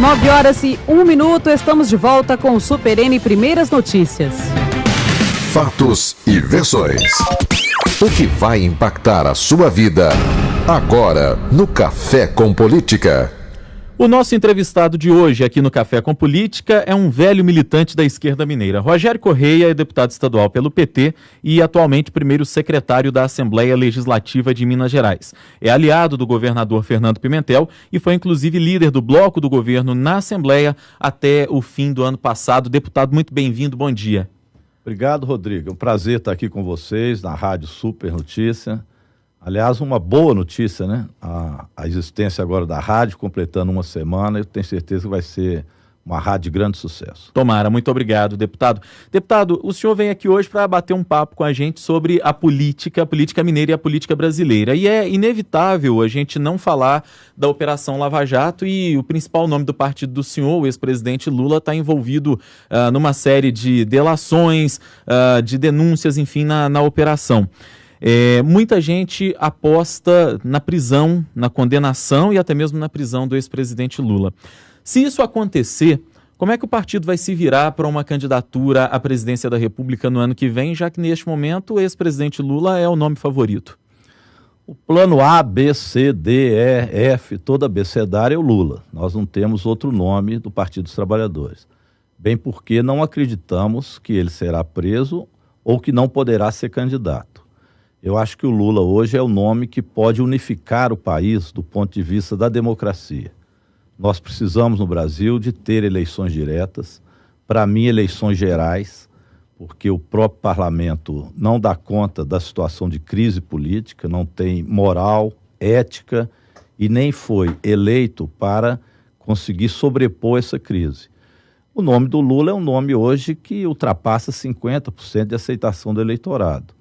9h01, estamos de volta com o Super N Primeiras Notícias. Fatos e versões. O que vai impactar a sua vida agora no Café com Política. O nosso entrevistado de hoje aqui no Café com Política é um velho militante da esquerda mineira. Rogério Correia é deputado estadual pelo PT e atualmente primeiro secretário da Assembleia Legislativa de Minas Gerais. É aliado do governador Fernando Pimentel e foi inclusive líder do bloco do governo na Assembleia até o fim do ano passado. Deputado, muito bem-vindo, bom dia. Obrigado, Rodrigo. É um prazer estar aqui com vocês na Rádio Super Notícia. Aliás, uma boa notícia, né? A existência agora da rádio, completando uma semana, eu tenho certeza que vai ser uma rádio de grande sucesso. Tomara, muito obrigado, deputado. Deputado, o senhor vem aqui hoje para bater um papo com a gente sobre a política mineira e a política brasileira. E é inevitável a gente não falar da Operação Lava Jato e o principal nome do partido do senhor, o ex-presidente Lula, está envolvido numa série de delações, de denúncias, enfim, na operação. Muita gente aposta na prisão, na condenação e até mesmo na prisão do ex-presidente Lula. Se isso acontecer, como é que o partido vai se virar para uma candidatura à presidência da República no ano que vem, já que neste momento o ex-presidente Lula é o nome favorito? O plano A, B, C, D, E, F, toda abecedária é o Lula. Nós não temos outro nome do Partido dos Trabalhadores. Bem porque não acreditamos que ele será preso ou que não poderá ser candidato. Eu acho que o Lula hoje é o nome que pode unificar o país do ponto de vista da democracia. Nós precisamos no Brasil de ter eleições diretas, para mim eleições gerais, porque o próprio parlamento não dá conta da situação de crise política, não tem moral, ética e nem foi eleito para conseguir sobrepor essa crise. O nome do Lula é um nome hoje que ultrapassa 50% de aceitação do eleitorado.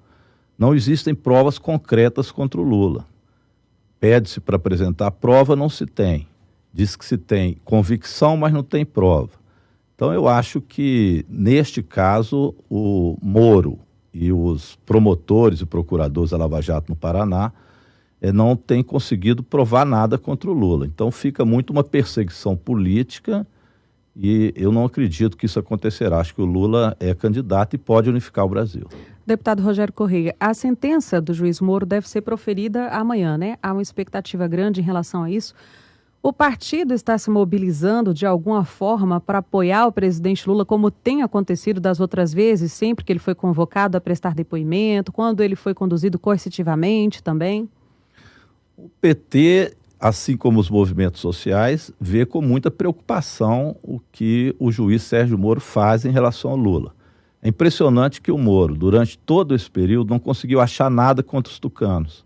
Não existem provas concretas contra o Lula. Pede-se para apresentar prova, não se tem. Diz que se tem convicção, mas não tem prova. Então eu acho que, neste caso, o Moro e os promotores e procuradores da Lava Jato no Paraná não têm conseguido provar nada contra o Lula. Então fica muito uma perseguição política e eu não acredito que isso acontecerá. Acho que o Lula é candidato e pode unificar o Brasil. Deputado Rogério Correia, a sentença do juiz Moro deve ser proferida amanhã, né? Há uma expectativa grande em relação a isso. O partido está se mobilizando de alguma forma para apoiar o presidente Lula, como tem acontecido das outras vezes, sempre que ele foi convocado a prestar depoimento, quando ele foi conduzido coercitivamente também? O PT, assim como os movimentos sociais, vê com muita preocupação o que o juiz Sérgio Moro faz em relação ao Lula. É impressionante que o Moro, durante todo esse período, não conseguiu achar nada contra os tucanos.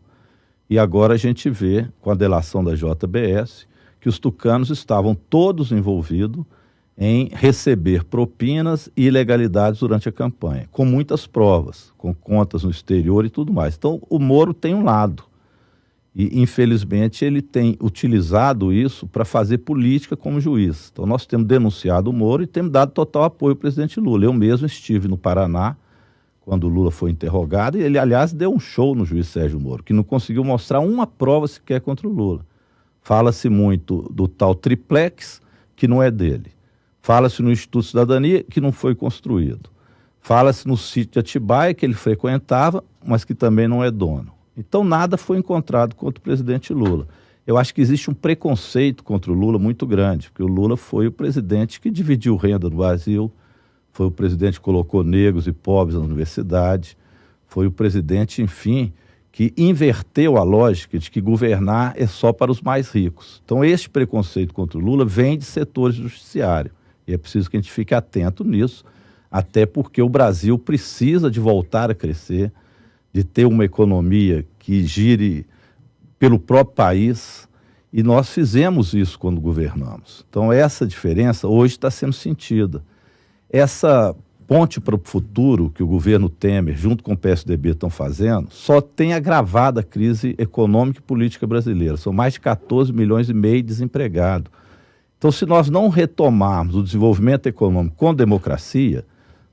E agora a gente vê, com a delação da JBS, que os tucanos estavam todos envolvidos em receber propinas e ilegalidades durante a campanha, com muitas provas, com contas no exterior e tudo mais. Então, o Moro tem um lado. E, infelizmente, ele tem utilizado isso para fazer política como juiz. Então, nós temos denunciado o Moro e temos dado total apoio ao presidente Lula. Eu mesmo estive no Paraná, quando o Lula foi interrogado, e ele, aliás, deu um show no juiz Sérgio Moro, que não conseguiu mostrar uma prova sequer contra o Lula. Fala-se muito do tal triplex, que não é dele. Fala-se no Instituto Cidadania, que não foi construído. Fala-se no sítio de Atibaia, que ele frequentava, mas que também não é dono. Então, nada foi encontrado contra o presidente Lula. Eu acho que existe um preconceito contra o Lula muito grande, porque o Lula foi o presidente que dividiu renda no Brasil, foi o presidente que colocou negros e pobres na universidade, foi o presidente, enfim, que inverteu a lógica de que governar é só para os mais ricos. Então, este preconceito contra o Lula vem de setores do judiciário. E é preciso que a gente fique atento nisso, até porque o Brasil precisa de voltar a crescer, de ter uma economia que gire pelo próprio país, e nós fizemos isso quando governamos. Então essa diferença hoje está sendo sentida. Essa ponte para o futuro que o governo Temer, junto com o PSDB, estão fazendo, só tem agravado a crise econômica e política brasileira. São mais de 14 milhões e meio de desempregados. Então, se nós não retomarmos o desenvolvimento econômico com democracia,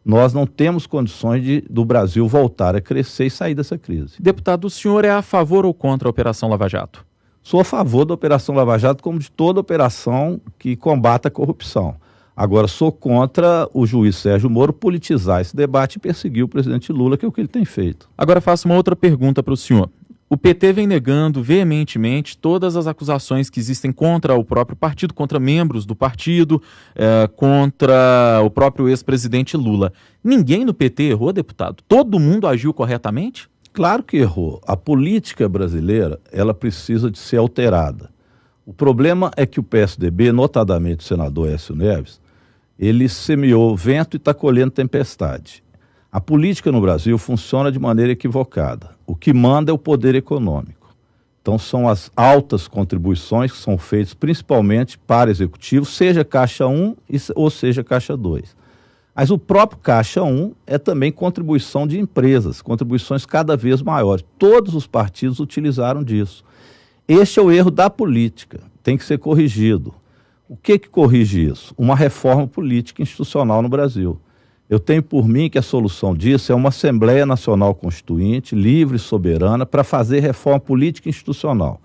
nós não temos condições do Brasil voltar a crescer e sair dessa crise. Deputado, o senhor é a favor ou contra a Operação Lava Jato? Sou a favor da Operação Lava Jato como de toda operação que combata a corrupção. Agora, sou contra o juiz Sérgio Moro politizar esse debate e perseguir o presidente Lula, que é o que ele tem feito. Agora faço uma outra pergunta para o senhor. O PT vem negando veementemente todas as acusações que existem contra o próprio partido, contra membros do partido, contra o próprio ex-presidente Lula. Ninguém no PT errou, deputado? Todo mundo agiu corretamente? Claro que errou. A política brasileira, ela precisa de ser alterada. O problema é que o PSDB, notadamente o senador Aécio Neves, ele semeou vento e está colhendo tempestade. A política no Brasil funciona de maneira equivocada. O que manda é o poder econômico. Então são as altas contribuições que são feitas principalmente para executivos, seja Caixa 1 ou seja Caixa 2. Mas o próprio Caixa 1 é também contribuição de empresas, contribuições cada vez maiores. Todos os partidos utilizaram disso. Este é o erro da política, tem que ser corrigido. O que corrige isso? Uma reforma política institucional no Brasil. Eu tenho por mim que a solução disso é uma Assembleia Nacional Constituinte, livre e soberana, para fazer reforma política e institucional.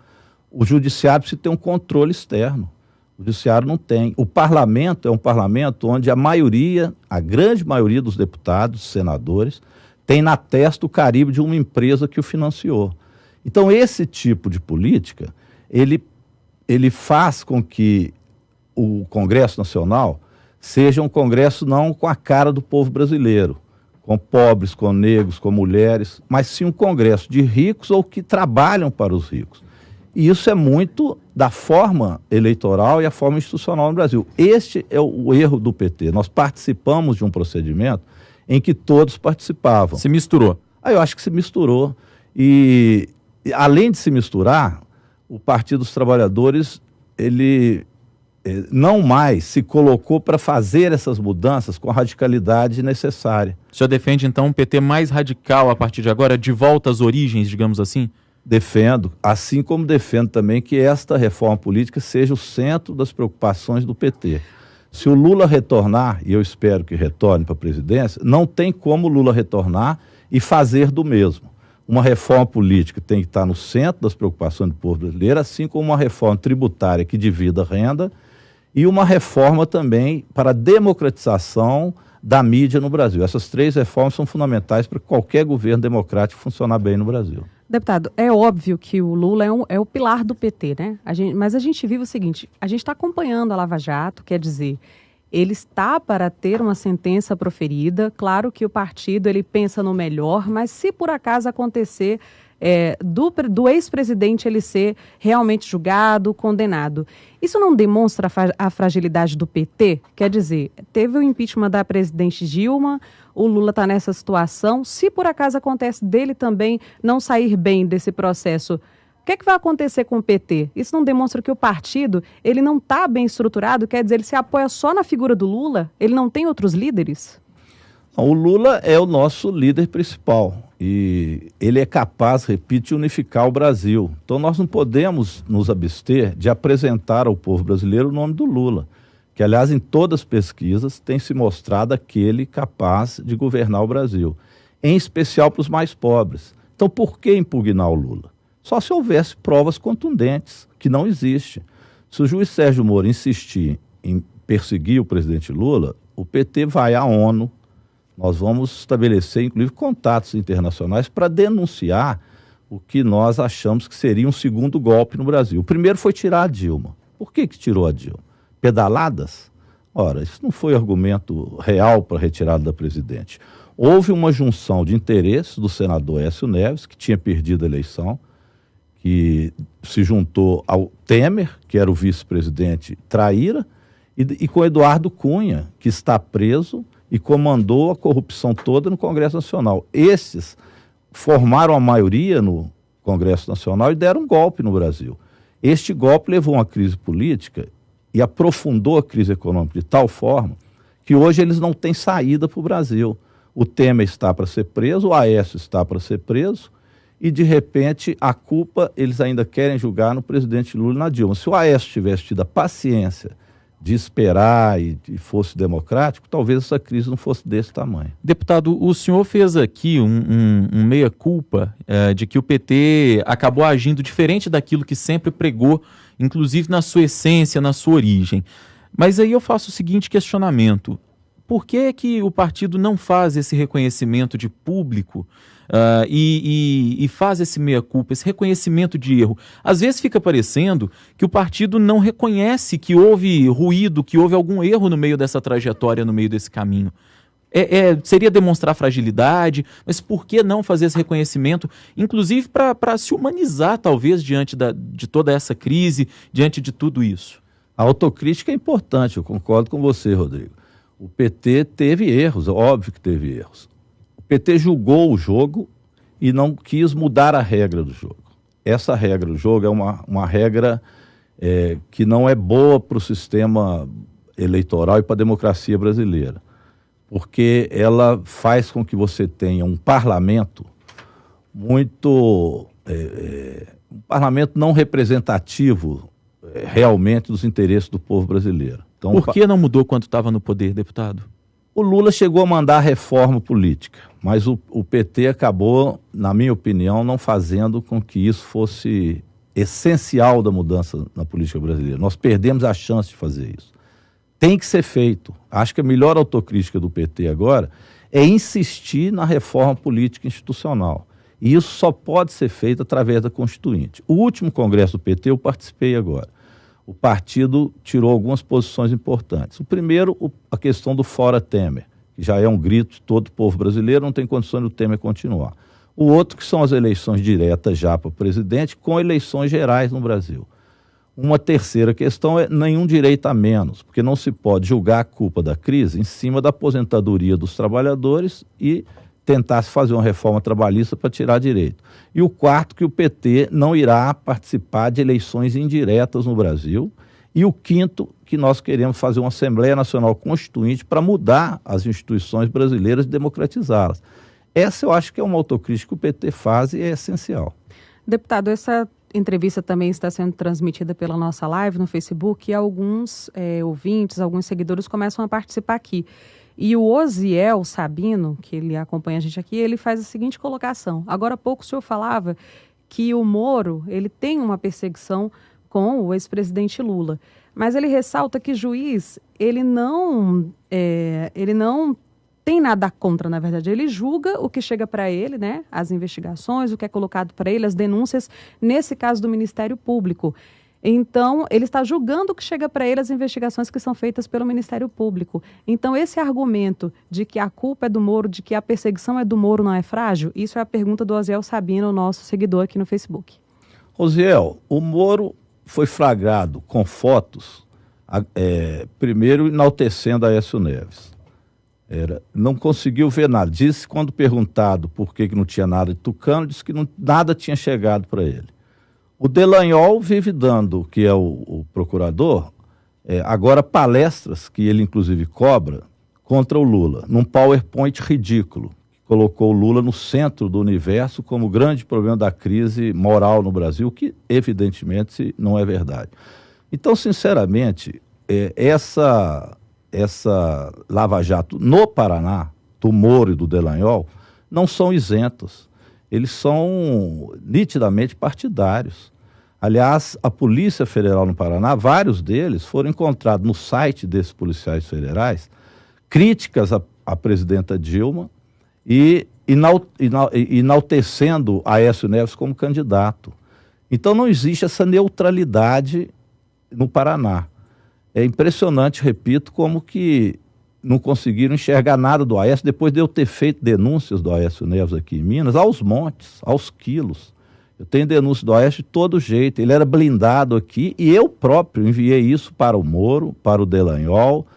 O judiciário precisa ter um controle externo. O judiciário não tem. O parlamento é um parlamento onde a grande maioria dos deputados, senadores, tem na testa o carimbo de uma empresa que o financiou. Então, esse tipo de política, ele faz com que o Congresso Nacional seja um Congresso não com a cara do povo brasileiro, com pobres, com negros, com mulheres, mas sim um Congresso de ricos ou que trabalham para os ricos. E isso é muito da forma eleitoral e a forma institucional no Brasil. Este é o erro do PT. Nós participamos de um procedimento em que todos participavam. Se misturou. Eu acho que se misturou. E além de se misturar, o Partido dos Trabalhadores, ele não mais se colocou para fazer essas mudanças com a radicalidade necessária. O senhor defende, então, um PT mais radical a partir de agora, de volta às origens, digamos assim? Defendo, assim como defendo também que esta reforma política seja o centro das preocupações do PT. Se o Lula retornar, e eu espero que retorne para a presidência, não tem como o Lula retornar e fazer do mesmo. Uma reforma política tem que estar no centro das preocupações do povo brasileiro, assim como uma reforma tributária que divida a renda e uma reforma também para a democratização da mídia no Brasil. Essas três reformas são fundamentais para qualquer governo democrático funcionar bem no Brasil. Deputado, é óbvio que o Lula é o pilar do PT, né? Mas a gente vive o seguinte, a gente está acompanhando a Lava Jato, quer dizer, ele está para ter uma sentença proferida, claro que o partido ele pensa no melhor, mas se por acaso acontecer do ex-presidente ele ser realmente julgado, condenado, isso não demonstra a fragilidade do PT? Quer dizer, teve o impeachment da presidente Dilma, o Lula está nessa situação, se por acaso acontece dele também não sair bem desse processo, o que vai acontecer com o PT? Isso não demonstra que o partido ele não está bem estruturado? Quer dizer, ele se apoia só na figura do Lula? Ele não tem outros líderes? O Lula é o nosso líder principal e ele é capaz, repito, de unificar o Brasil. Então nós não podemos nos abster de apresentar ao povo brasileiro o nome do Lula, que aliás em todas as pesquisas tem se mostrado aquele capaz de governar o Brasil, em especial para os mais pobres. Então por que impugnar o Lula? Só se houvesse provas contundentes, que não existe. Se o juiz Sérgio Moro insistir em perseguir o presidente Lula, o PT vai à ONU. Nós vamos estabelecer, inclusive, contatos internacionais para denunciar o que nós achamos que seria um segundo golpe no Brasil. O primeiro foi tirar a Dilma. Por que tirou a Dilma? Pedaladas? Ora, isso não foi argumento real para a retirada da presidente. Houve uma junção de interesses do senador Aécio Neves, que tinha perdido a eleição, que se juntou ao Temer, que era o vice-presidente traíra, e com Eduardo Cunha, que está preso e comandou a corrupção toda no Congresso Nacional. Esses formaram a maioria no Congresso Nacional e deram um golpe no Brasil. Este golpe levou a uma crise política e aprofundou a crise econômica de tal forma que hoje eles não têm saída para o Brasil. O Temer está para ser preso, o Aécio está para ser preso e, de repente, a culpa eles ainda querem julgar no presidente Lula e na Dilma. Se o Aécio tivesse tido a paciência de esperar e fosse democrático, talvez essa crise não fosse desse tamanho. Deputado, o senhor fez aqui um meia-culpa de que o PT acabou agindo diferente daquilo que sempre pregou, inclusive na sua essência, na sua origem. Mas aí eu faço o seguinte questionamento: por que que o partido não faz esse reconhecimento de público e faz esse meia-culpa, esse reconhecimento de erro? Às vezes fica parecendo que o partido não reconhece que houve ruído, que houve algum erro no meio dessa trajetória, no meio desse caminho. Seria demonstrar fragilidade, mas por que não fazer esse reconhecimento, inclusive para se humanizar, talvez, diante de toda essa crise, diante de tudo isso? A autocrítica é importante, eu concordo com você, Rodrigo. O PT teve erros, óbvio que teve erros. O PT julgou o jogo e não quis mudar a regra do jogo. Essa regra do jogo é uma regra que não é boa para o sistema eleitoral e para a democracia brasileira, porque ela faz com que você tenha um parlamento um parlamento não representativo realmente dos interesses do povo brasileiro. Então, por que não mudou quando estava no poder, deputado? O Lula chegou a mandar reforma política, mas o PT acabou, na minha opinião, não fazendo com que isso fosse essencial da mudança na política brasileira. Nós perdemos a chance de fazer isso. Tem que ser feito. Acho que a melhor autocrítica do PT agora é insistir na reforma política institucional. E isso só pode ser feito através da Constituinte. O último congresso do PT eu participei agora. O partido tirou algumas posições importantes. O primeiro, a questão do Fora Temer, que já é um grito de todo o povo brasileiro, não tem condições do Temer continuar. O outro, que são as eleições diretas já para o presidente, com eleições gerais no Brasil. Uma terceira questão é nenhum direito a menos, porque não se pode julgar a culpa da crise em cima da aposentadoria dos trabalhadores e tentar se fazer uma reforma trabalhista para tirar direito. E o quarto, que o PT não irá participar de eleições indiretas no Brasil. E o quinto, que nós queremos fazer uma Assembleia Nacional Constituinte para mudar as instituições brasileiras e democratizá-las. Essa eu acho que é uma autocrítica que o PT faz e é essencial. Deputado, essa entrevista também está sendo transmitida pela nossa live no Facebook e alguns ouvintes, alguns seguidores começam a participar aqui. E o Osiel Sabino, que ele acompanha a gente aqui, ele faz a seguinte colocação. Agora há pouco o senhor falava que o Moro, ele tem uma perseguição com o ex-presidente Lula. Mas ele ressalta que juiz, ele não tem nada contra, na verdade. Ele julga o que chega para ele, né? As investigações, o que é colocado para ele, as denúncias, nesse caso do Ministério Público. Então, ele está julgando o que chega para ele, as investigações que são feitas pelo Ministério Público. Então, esse argumento de que a culpa é do Moro, de que a perseguição é do Moro, não é frágil? Isso é a pergunta do Osiel Sabino, nosso seguidor aqui no Facebook. Osiel, o Moro foi flagrado com fotos, primeiro enaltecendo a Aécio Neves. Não conseguiu ver nada. Disse, quando perguntado por que não tinha nada de Tucano, disse que nada tinha chegado para ele. O Delanhol vive dando, que é o procurador, agora palestras, que ele inclusive cobra, contra o Lula, num PowerPoint ridículo, que colocou o Lula no centro do universo como o grande problema da crise moral no Brasil, que evidentemente não é verdade. Então, sinceramente, essa Lava Jato no Paraná, do Moro e do Delanhol, não são isentos. Eles são nitidamente partidários. Aliás, a Polícia Federal no Paraná, vários deles foram encontrados no site desses policiais federais, críticas à presidenta Dilma e enaltecendo Aécio Neves como candidato. Então não existe essa neutralidade no Paraná. É impressionante, repito, como que não conseguiram enxergar nada do Aécio, depois de eu ter feito denúncias do Aécio Neves aqui em Minas, aos montes, aos quilos. Eu tenho denúncia do Aécio de todo jeito, ele era blindado aqui e eu próprio enviei isso para o Moro, para o Delanhol,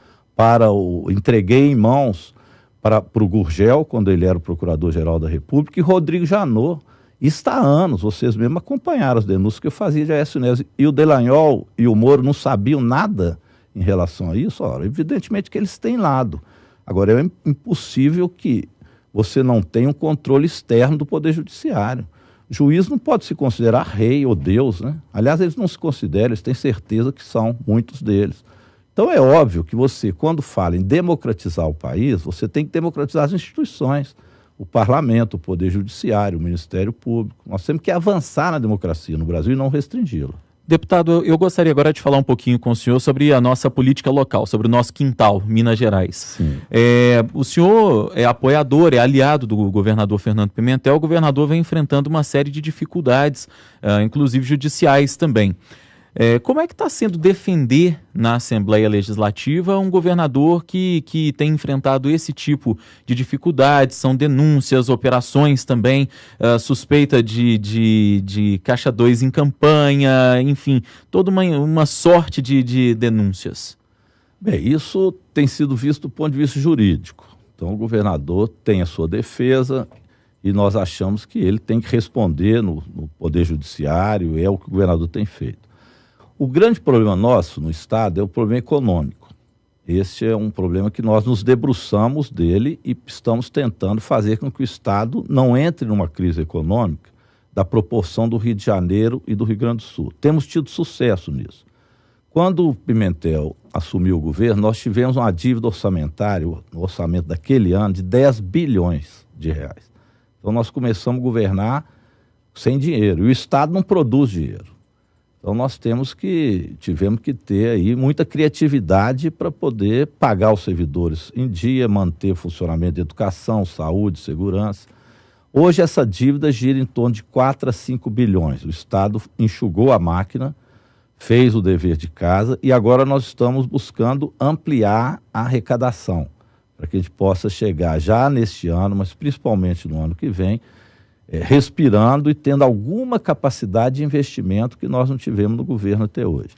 entreguei em mãos para o Gurgel, quando ele era o Procurador-Geral da República, e Rodrigo Janot. Isso está há anos, vocês mesmos acompanharam as denúncias que eu fazia de Aécio Neves. E o Delanhol e o Moro não sabiam nada em relação a isso. Ora, evidentemente que eles têm lado. Agora, é impossível que você não tenha um controle externo do Poder Judiciário. O juiz não pode se considerar rei ou Deus, né? Aliás, eles não se consideram, eles têm certeza que são, muitos deles. Então é óbvio que você, quando fala em democratizar o país, você tem que democratizar as instituições, o parlamento, o poder judiciário, o Ministério Público. Nós temos que avançar na democracia no Brasil e não restringi-la. Deputado, eu gostaria agora de falar um pouquinho com o senhor sobre a nossa política local, sobre o nosso quintal, Minas Gerais. Sim. O senhor é apoiador, é aliado do governador Fernando Pimentel. O governador vem enfrentando uma série de dificuldades, inclusive judiciais também. Como é que está sendo defender na Assembleia Legislativa um governador que tem enfrentado esse tipo de dificuldades? São denúncias, operações também, suspeita de Caixa 2 em campanha, enfim, toda uma sorte de denúncias. Bem, isso tem sido visto do ponto de vista jurídico. Então o governador tem a sua defesa e nós achamos que ele tem que responder no Poder Judiciário, é o que o governador tem feito. O grande problema nosso no Estado é o problema econômico. Esse é um problema que nós nos debruçamos dele e estamos tentando fazer com que o Estado não entre numa crise econômica da proporção do Rio de Janeiro e do Rio Grande do Sul. Temos tido sucesso nisso. Quando o Pimentel assumiu o governo, nós tivemos uma dívida orçamentária, no orçamento daquele ano, de 10 bilhões de reais. Então nós começamos a governar sem dinheiro e o Estado não produz dinheiro. Então nós tivemos que ter aí muita criatividade para poder pagar os servidores em dia, manter o funcionamento de educação, saúde, segurança. Hoje essa dívida gira em torno de 4 a 5 bilhões. O Estado enxugou a máquina, fez o dever de casa e agora nós estamos buscando ampliar a arrecadação para que a gente possa chegar já neste ano, mas principalmente no ano que vem, respirando e tendo alguma capacidade de investimento que nós não tivemos no governo até hoje.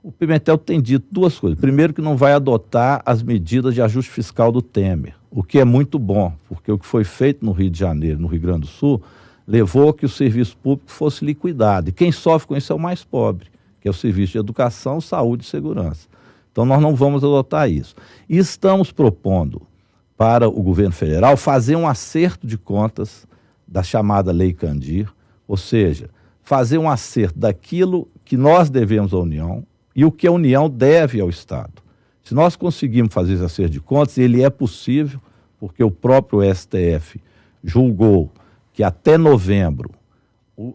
O Pimentel tem dito duas coisas. Primeiro, que não vai adotar as medidas de ajuste fiscal do Temer, o que é muito bom, porque o que foi feito no Rio de Janeiro, no Rio Grande do Sul, levou a que o serviço público fosse liquidado. E quem sofre com isso é o mais pobre, que é o serviço de educação, saúde e segurança. Então nós não vamos adotar isso. E estamos propondo para o governo federal fazer um acerto de contas da chamada Lei Candir, ou seja, fazer um acerto daquilo que nós devemos à União e o que a União deve ao Estado. Se nós conseguirmos fazer esse acerto de contas, ele é possível, porque o próprio STF julgou que até novembro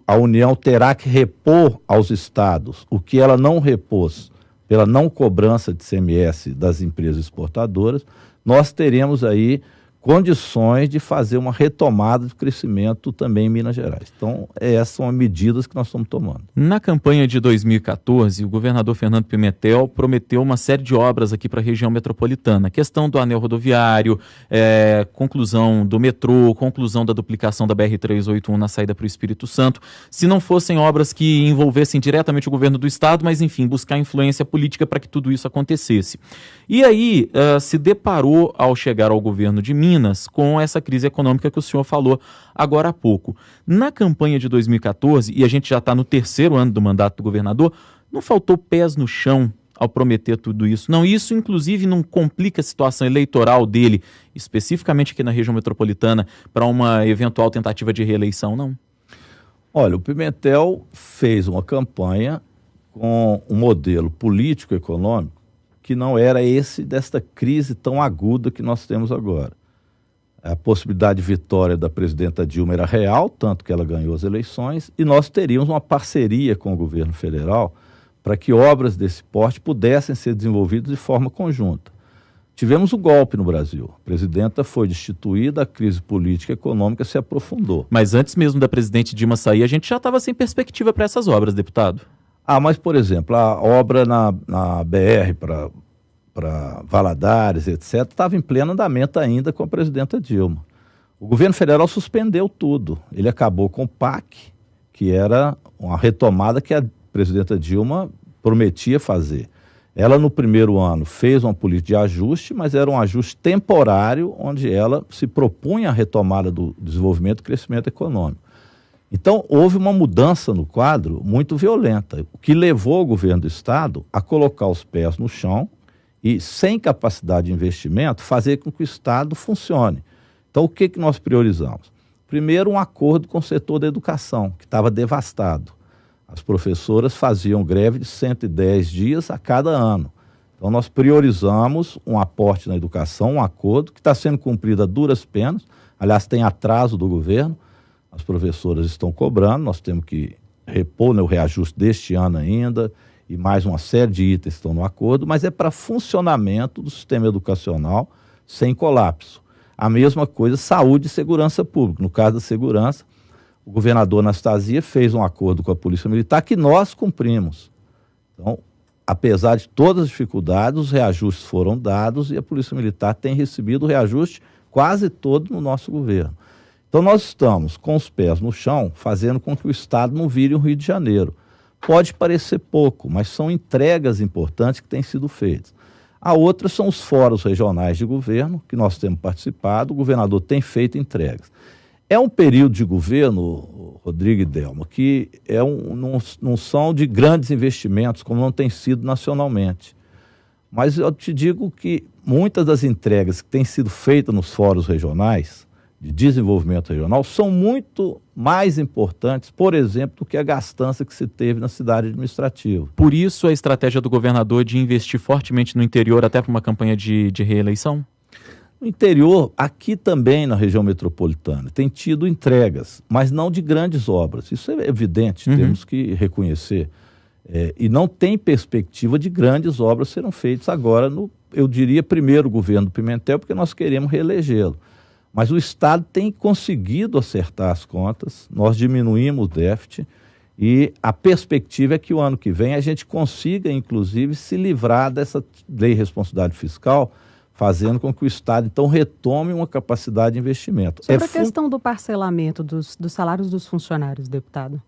a União terá que repor aos estados o que ela não repôs pela não cobrança de ICMS das empresas exportadoras, nós teremos aí condições de fazer uma retomada de crescimento também em Minas Gerais. Então, essas são as medidas que nós estamos tomando. Na campanha de 2014, o governador Fernando Pimentel prometeu uma série de obras aqui para a região metropolitana. Questão do anel rodoviário, conclusão do metrô, conclusão da duplicação da BR-381 na saída para o Espírito Santo. Se não fossem obras que envolvessem diretamente o governo do Estado, mas, enfim, buscar influência política para que tudo isso acontecesse. E aí, se deparou, ao chegar ao governo de Minas, com essa crise econômica que o senhor falou agora há pouco. Na campanha de 2014, e a gente já está no 3º ano do mandato do governador, não faltou pés no chão ao prometer tudo isso? Não, isso inclusive não complica a situação eleitoral dele, especificamente aqui na região metropolitana, para uma eventual tentativa de reeleição, não? Olha, o Pimentel fez uma campanha com um modelo político-econômico que não era esse desta crise tão aguda que nós temos agora. A possibilidade de vitória da presidenta Dilma era real, tanto que ela ganhou as eleições, e nós teríamos uma parceria com o governo federal para que obras desse porte pudessem ser desenvolvidas de forma conjunta. Tivemos o golpe no Brasil. A presidenta foi destituída, a crise política e econômica se aprofundou. Mas antes mesmo da presidente Dilma sair, a gente já estava sem perspectiva para essas obras, deputado. Mas, por exemplo, a obra na BR para Valadares, etc., estava em pleno andamento ainda com a presidenta Dilma. O governo federal suspendeu tudo. Ele acabou com o PAC, que era uma retomada que a presidenta Dilma prometia fazer. Ela, no primeiro ano, fez uma política de ajuste, mas era um ajuste temporário, onde ela se propunha a retomada do desenvolvimento e crescimento econômico. Então, houve uma mudança no quadro muito violenta, o que levou o governo do Estado a colocar os pés no chão e, sem capacidade de investimento, fazer com que o Estado funcione. Então, o que nós priorizamos? Primeiro, um acordo com o setor da educação, que estava devastado. As professoras faziam greve de 110 dias a cada ano. Então nós priorizamos um aporte na educação, um acordo que está sendo cumprido a duras penas. Aliás, tem atraso do governo, as professoras estão cobrando, nós temos que repor, né, o reajuste deste ano ainda, e mais uma série de itens estão no acordo, mas é para funcionamento do sistema educacional sem colapso. A mesma coisa, saúde e segurança pública. No caso da segurança, o governador Anastasia fez um acordo com a Polícia Militar que nós cumprimos. Então, apesar de todas as dificuldades, os reajustes foram dados e a Polícia Militar tem recebido o reajuste quase todo no nosso governo. Então, nós estamos com os pés no chão, fazendo com que o Estado não vire um Rio de Janeiro. Pode parecer pouco, mas são entregas importantes que têm sido feitas. A outra são os fóruns regionais de governo, que nós temos participado, o governador tem feito entregas. É um período de governo, Rodrigo e Delma, que não são de grandes investimentos, como não tem sido nacionalmente. Mas eu te digo que muitas das entregas que têm sido feitas nos fóruns regionais, de desenvolvimento regional, são muito mais importantes, por exemplo, do que a gastança que se teve na cidade administrativa. Por isso a estratégia do governador de investir fortemente no interior, até para uma campanha de reeleição? No interior, aqui também na região metropolitana, tem tido entregas, mas não de grandes obras. Isso é evidente, temos que reconhecer. E não tem perspectiva de grandes obras serão feitas agora eu diria, primeiro governo do Pimentel, porque nós queremos reelegê-lo. Mas o Estado tem conseguido acertar as contas, nós diminuímos o déficit e a perspectiva é que o ano que vem a gente consiga, inclusive, se livrar dessa lei de responsabilidade fiscal, fazendo com que o Estado, então, retome uma capacidade de investimento. Sobre a questão do parcelamento dos salários dos funcionários, deputado.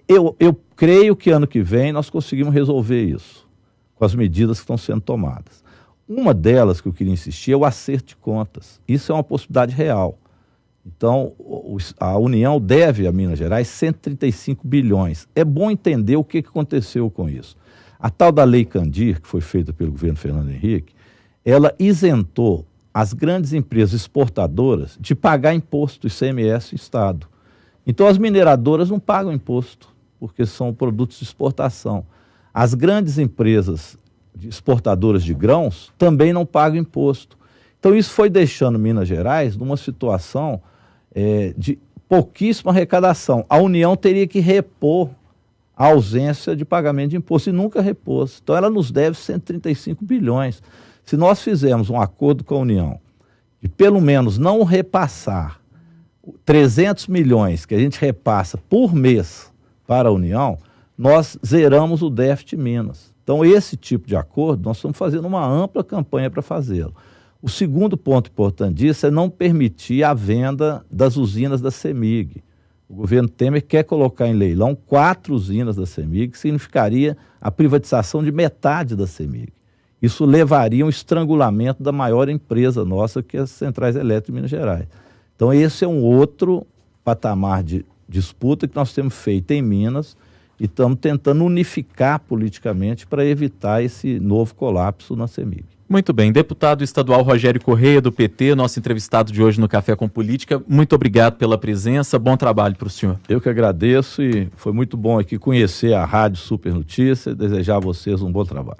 Eu creio que ano que vem nós conseguimos resolver isso, com as medidas que estão sendo tomadas. Uma delas que eu queria insistir é o acerto de contas. Isso é uma possibilidade real. Então, a União deve a Minas Gerais 135 bilhões. É bom entender o que aconteceu com isso. A tal da Lei Candir, que foi feita pelo governo Fernando Henrique, ela isentou as grandes empresas exportadoras de pagar imposto ICMS do Estado. Então, as mineradoras não pagam imposto, porque são produtos de exportação. As grandes empresas exportadoras de grãos também não pagam imposto. Então isso foi deixando Minas Gerais numa situação de pouquíssima arrecadação. A União teria que repor a ausência de pagamento de imposto e nunca repôs. Então ela nos deve 135 bilhões. Se nós fizermos um acordo com a União de pelo menos não repassar 300 milhões que a gente repassa por mês para a União, nós zeramos o déficit em Minas. Então, esse tipo de acordo, nós estamos fazendo uma ampla campanha para fazê-lo. O segundo ponto importante disso é não permitir a venda das usinas da CEMIG. O governo Temer quer colocar em leilão 4 usinas da CEMIG, que significaria a privatização de metade da CEMIG. Isso levaria a um estrangulamento da maior empresa nossa, que é as Centrais Elétricas de Minas Gerais. Então, esse é um outro patamar de disputa que nós temos feito em Minas, e estamos tentando unificar politicamente para evitar esse novo colapso na CEMIG. Muito bem. Deputado estadual Rogério Correia, do PT, nosso entrevistado de hoje no Café com Política, muito obrigado pela presença, bom trabalho para o senhor. Eu que agradeço e foi muito bom aqui conhecer a Rádio Super Notícia e desejar a vocês um bom trabalho.